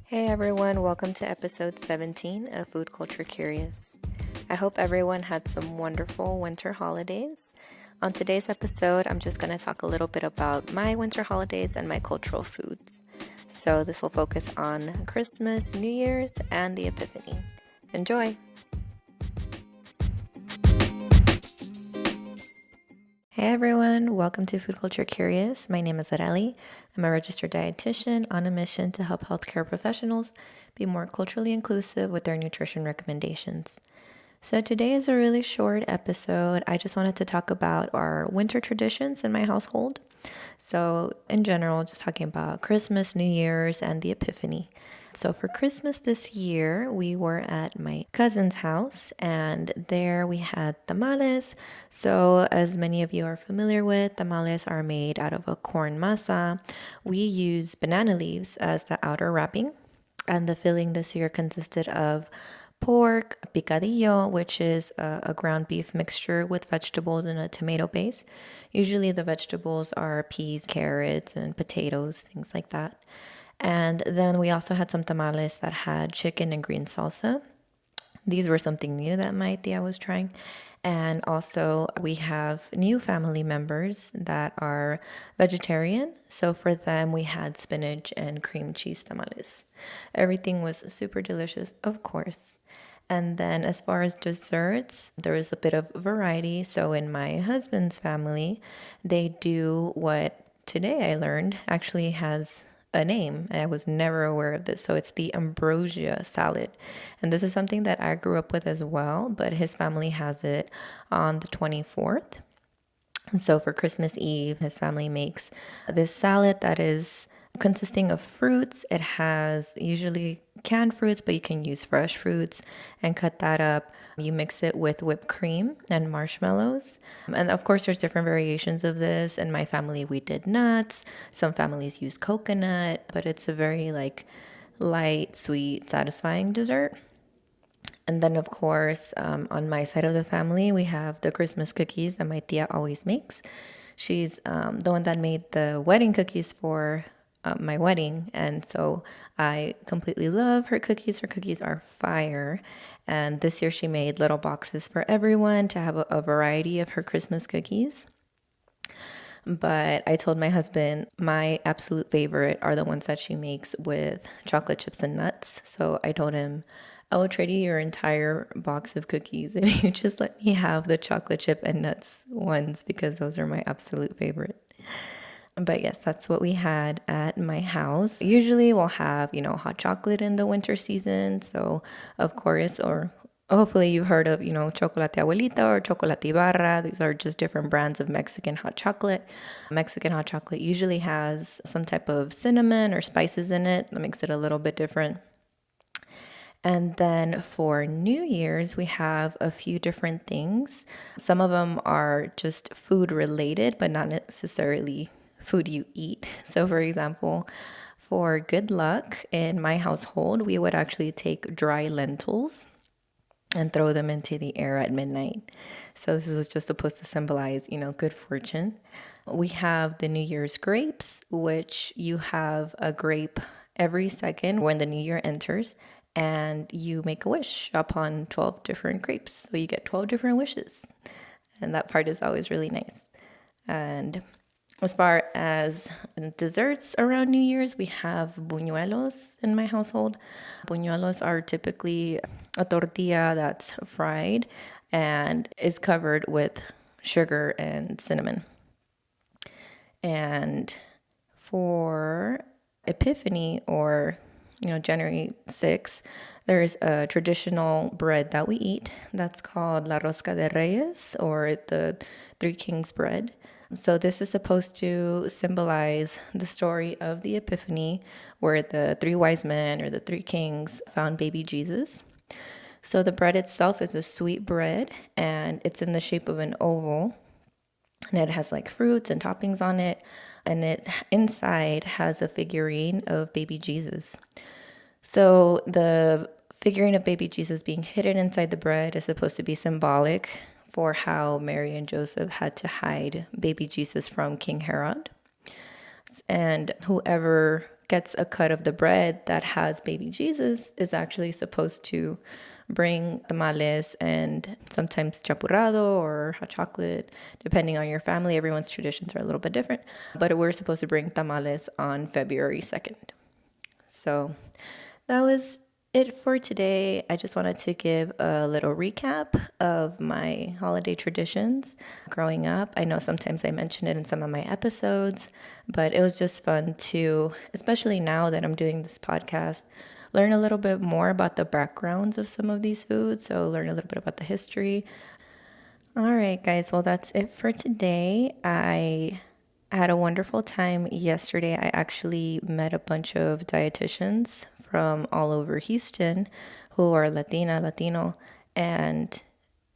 Hey everyone, welcome to episode 17 of Food Culture Curious. I hope everyone had some wonderful winter holidays. On today's episode, I'm just going to talk a little bit about my winter holidays and my cultural foods. So this will focus on Christmas, New Year's, and the Epiphany. Enjoy! Hey everyone, welcome to Food Culture Curious. My name is Areli. I'm a registered dietitian on a mission to help healthcare professionals be more culturally inclusive with their nutrition recommendations. So today is a really short episode. I just wanted to talk about our winter traditions in my household. So in general, just talking about Christmas, New Year's, and the Epiphany. So for Christmas this year, we were at my cousin's house and there we had tamales. So as many of you are familiar with, tamales are made out of a corn masa. We use banana leaves as the outer wrapping. And the filling this year consisted of pork, picadillo, which is a ground beef mixture with vegetables and a tomato base. Usually the vegetables are peas, carrots, and potatoes, things like that. And then we also had some tamales that had chicken and green salsa. These were something new that my tia was trying. And also, we have new family members that are vegetarian. So for them, we had spinach and cream cheese tamales. Everything was super delicious, of course. And then as far as desserts, there was a bit of variety. So in my husband's family, they do what today I learned actually has a name. I was never aware of this. So it's the ambrosia salad. And this is something that I grew up with as well, but his family has it on the 24th. And so for Christmas Eve, his family makes this salad that is consisting of fruits. It has usually canned fruits, but you can use fresh fruits and cut that up. You mix it with whipped cream and marshmallows. And of course, there's different variations of this. In my family, we did nuts. Some families use coconut, but it's a very light, sweet, satisfying dessert. And then, of course, on my side of the family, we have the Christmas cookies that my tia always makes. She's the one that made the wedding cookies for my wedding. And so I completely love her cookies. Her cookies are fire. And this year she made little boxes for everyone to have a variety of her Christmas cookies. But I told my husband my absolute favorite are the ones that she makes with chocolate chips and nuts. So I told him, I will trade you your entire box of cookies if you just let me have the chocolate chip and nuts ones because those are my absolute favorite. But yes, that's what we had at my house. Usually we'll have, hot chocolate in the winter season. So of course, or hopefully you've heard of, chocolate abuelita or chocolate barra. These are just different brands of Mexican hot chocolate. Mexican hot chocolate usually has some type of cinnamon or spices in it that makes it a little bit different. And then for New Year's, we have a few different things. Some of them are just food related, but not necessarily food you eat. So for example, for good luck in my household, we would actually take dry lentils and throw them into the air at midnight. So this is just supposed to symbolize, good fortune. We have the New Year's grapes, which you have a grape every second when the new year enters, and you make a wish upon 12 different grapes. So you get 12 different wishes. And that part is always really nice. And as far as desserts around New Year's, we have buñuelos in my household. Buñuelos are typically a tortilla that's fried and is covered with sugar and cinnamon. And for Epiphany or January 6th, there's a traditional bread that we eat that's called la rosca de reyes or the Three Kings bread. So this is supposed to symbolize the story of the Epiphany where the three wise men or the three kings found baby Jesus. So the bread itself is a sweet bread and it's in the shape of an oval. And it has fruits and toppings on it. And it inside has a figurine of baby Jesus. So the figurine of baby Jesus being hidden inside the bread is supposed to be symbolic for how Mary and Joseph had to hide baby Jesus from King Herod. And whoever gets a cut of the bread that has baby Jesus is actually supposed to bring tamales and sometimes champurrado or hot chocolate, depending on your family. Everyone's traditions are a little bit different, but we're supposed to bring tamales on February 2nd. So that was it for today. I just wanted to give a little recap of my holiday traditions growing up. I know sometimes I mention it in some of my episodes, but it was just fun to, especially now that I'm doing this podcast, learn a little bit more about the backgrounds of some of these foods. So learn a little bit about the history. All right, guys. Well, that's it for today. I had a wonderful time yesterday. I actually met a bunch of dietitians from all over Houston who are Latino, and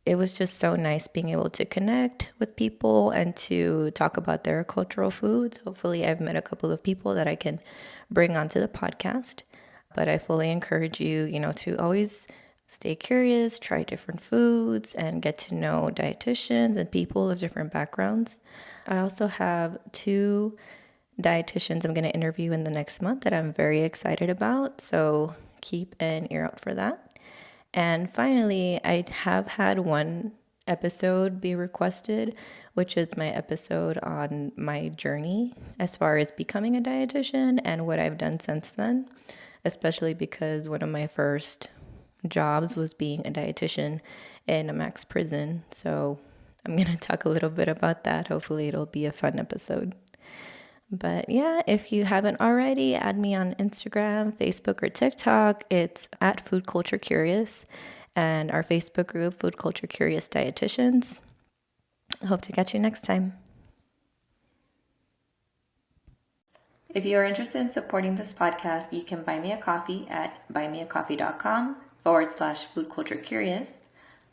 it was just so nice being able to connect with people and to talk about their cultural foods. Hopefully, I've met a couple of people that I can bring onto the podcast, but I fully encourage you, to always stay curious, try different foods, and get to know dietitians and people of different backgrounds. I also have 2 dietitians I'm going to interview in the next month that I'm very excited about, so keep an ear out for that. And finally, I have had one episode be requested, which is my episode on my journey as far as becoming a dietitian and what I've done since then, especially because one of my first jobs was being a dietitian in a max prison. So I'm going to talk a little bit about that. Hopefully it'll be a fun episode. But yeah, if you haven't already, add me on Instagram, Facebook, or TikTok. It's at Food Culture Curious, and our Facebook group, Food Culture Curious Dietitians. I hope to catch you next time. If you are interested in supporting this podcast, you can buy me a coffee at buymeacoffee.com/Food Culture Curious.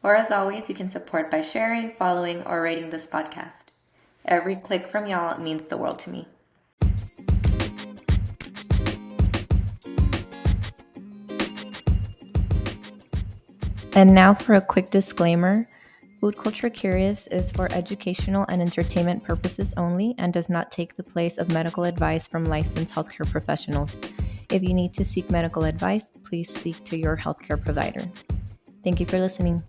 Or as always, you can support by sharing, following, or rating this podcast. Every click from y'all means the world to me. And now for a quick disclaimer. Food Culture Curious is for educational and entertainment purposes only and does not take the place of medical advice from licensed healthcare professionals. If you need to seek medical advice, please speak to your healthcare provider. Thank you for listening.